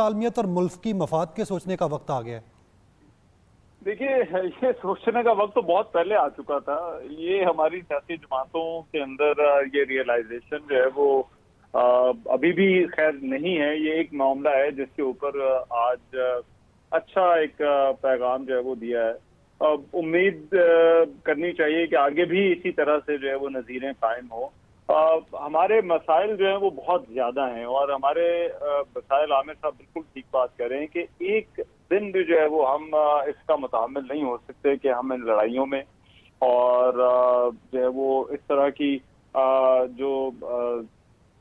आलमियत और मुल्क की मफाद के सोचने का वक्त आ गया है। देखिए, ये सोचने का वक्त तो बहुत पहले आ चुका था। ये हमारी सियासी जमातों के अंदर ये रियलाइजेशन जो है वो अभी भी खैर नहीं है। ये एक मामला है जिसके ऊपर आज अच्छा एक पैगाम जो है वो दिया है। उम्मीद करनी चाहिए कि आगे भी इसी तरह से जो है वो नज़ीरें कायम हो। हमारे मसाइल जो है वो बहुत ज्यादा हैं और हमारे मसाइल आमिर साहब बिल्कुल ठीक बात कर रहे हैं कि एक दिन भी जो है वो हम इसका मुतामिल नहीं हो सकते कि हम इन लड़ाइयों में और जो है वो इस तरह की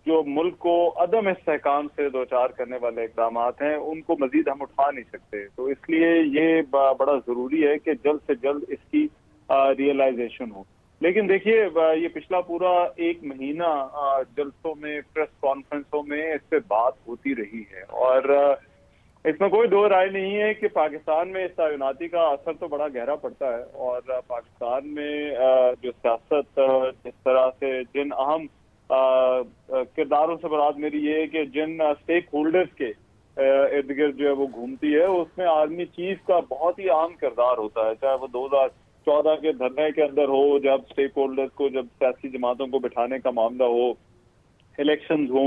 जो मुल्क को अदम इस्तेहकाम से दो चार करने वाले इकदाम हैं उनको मजीद हम उठा नहीं सकते। तो इसलिए ये बड़ा जरूरी है कि जल्द से जल्द इसकी रियलाइजेशन हो। लेकिन देखिए, ये पिछला पूरा एक महीना जलसों में, प्रेस कॉन्फ्रेंसों में इस पे बात होती रही है और इसमें कोई दो राय नहीं है कि पाकिस्तान में इस तैनाती का असर तो बड़ा गहरा पड़ता है और पाकिस्तान में जो सियासत जिस तरह से जिन अहम किरदारों से मुराद मेरी ये है कि जिन स्टेक होल्डर्स के इर्द गिर्द जो है वो घूमती है, उसमें आर्मी चीफ का बहुत ही अहम किरदार होता है। चाहे वो 2014 के धरने के अंदर हो, जब स्टेक होल्डर्स को, जब सियासी जमातों को बिठाने का मामला हो, इलेक्शंस हो,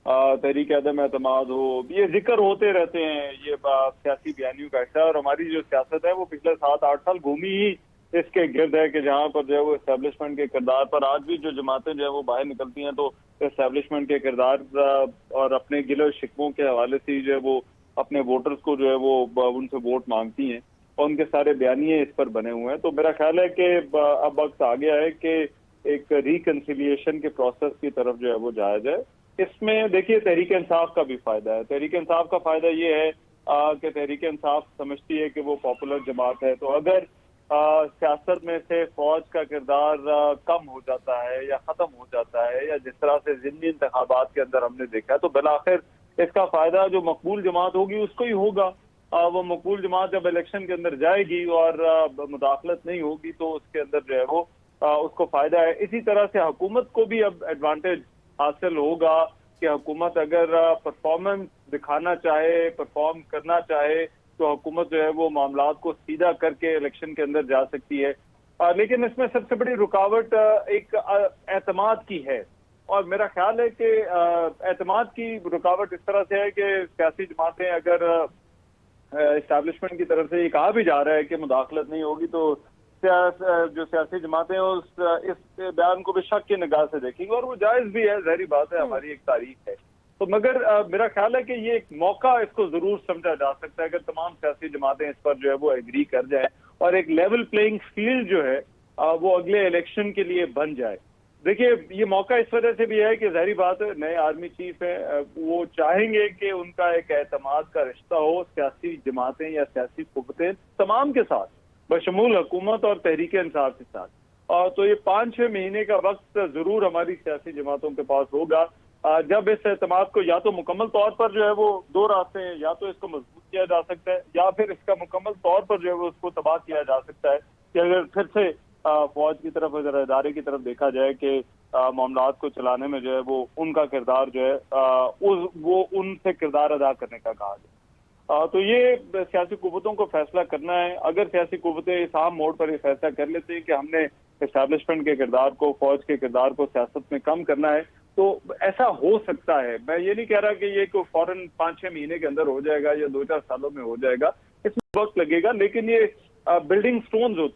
तहरीक अदम एतमाद हो, ये जिक्र होते रहते हैं। ये सियासी बयानियों का हिस्सा है और हमारी जो सियासत है वो पिछले 7-8 साल घूमी ही इसके गिर्द है कि जहां पर जो है वो एस्टेब्लिशमेंट के किरदार पर आज भी जो जमातें जो है वो बाहर निकलती हैं तो एस्टेब्लिशमेंट के किरदार और अपने गिले शिकवों के हवाले से जो है वो अपने वोटर्स को जो है वो उनसे वोट मांगती हैं और उनके सारे बयानिए इस पर बने हुए हैं। तो मेरा ख्याल है कि अब वक्त आ गया है कि एक रिकंसिलिएशन के प्रोसेस की तरफ जो है वो जाया जाए। इसमें देखिए, तहरीक इंसाफ का भी फायदा है। तहरीक इंसाफ का फायदा ये है कि तहरीक इंसाफ समझती है कि वो पॉपुलर जमात है, तो अगर सियासत में से फौज का किरदार कम हो जाता है या खत्म हो जाता है, या जिस तरह से ज़िमनी इंतखाबात के अंदर हमने देखा है, तो बिलाखिर इसका फायदा जो मकबूल जमात होगी उसको ही होगा। वो मकबूल जमात जब इलेक्शन के अंदर जाएगी और मुदाखलत नहीं होगी तो उसके अंदर जो है वो उसको फायदा है। इसी तरह से हुकूमत को भी अब एडवांटेज हासिल होगा कि हुकूमत अगर परफॉर्मेंस दिखाना चाहे, परफॉर्म करना चाहे, तो हुकूमत जो है वो मामलात को सीधा करके इलेक्शन के अंदर जा सकती है। लेकिन इसमें सबसे बड़ी रुकावट एक एतमाद की है और मेरा ख्याल है कि एतमाद की रुकावट इस तरह से है कि सियासी जमातें अगर इस्टेब्लिशमेंट की तरफ से ये कहा भी जा रहा है कि मुदाखलत नहीं होगी, तो जो सियासी जमातें इस बयान को भी शक की निगाह से देखेंगी और वो जायज भी है, ज़ाहिर बात है, हमारी एक तारीख है। तो मगर मेरा ख्याल है कि ये एक मौका इसको जरूर समझा जा सकता है कि तमाम सियासी जमातें इस पर जो है वो एग्री कर जाए और एक लेवल प्लेइंग फील्ड जो है वो अगले इलेक्शन के लिए बन जाए। देखिए, ये मौका इस वजह से भी है कि ज़ाहिर बात है, नए आर्मी चीफ है, वो चाहेंगे कि उनका एक एतमाद का रिश्ता हो सियासी जमातें या सियासी कुव्वतें तमाम के साथ, बशमूल हुकूमत और तहरीक इंसाफ के साथ। तो ये 5-6 महीने का वक्त जरूर हमारी सियासी जमातों के पास होगा जब इस एतमाद को या तो मुकम्मल तौर पर जो है वो दो रास्ते हैं, या तो इसको मजबूत किया जा सकता है या फिर इसका मुकम्मल तौर पर जो है वो उसको तबाह किया जा सकता है कि अगर फिर से फौज की तरफ, अगर इदारे की तरफ देखा जाए कि मामलात को चलाने में जो है वो उनका किरदार जो है वो उनसे किरदार अदा करने का कहा जाए। तो ये सियासी कुव्वतों को फैसला करना है। अगर सियासी कुव्वतें इस आम मोड़ पर ये फैसला कर लेते हैं कि हमने एस्टैब्लिशमेंट के किरदार को, फौज के किरदार को सियासत में कम करना है, तो ऐसा हो सकता है। मैं ये नहीं कह रहा कि ये को फौरन 5-6 महीने के अंदर हो जाएगा या 2-4 सालों में हो जाएगा, इसमें वक्त लगेगा, लेकिन ये बिल्डिंग स्टोन्स होते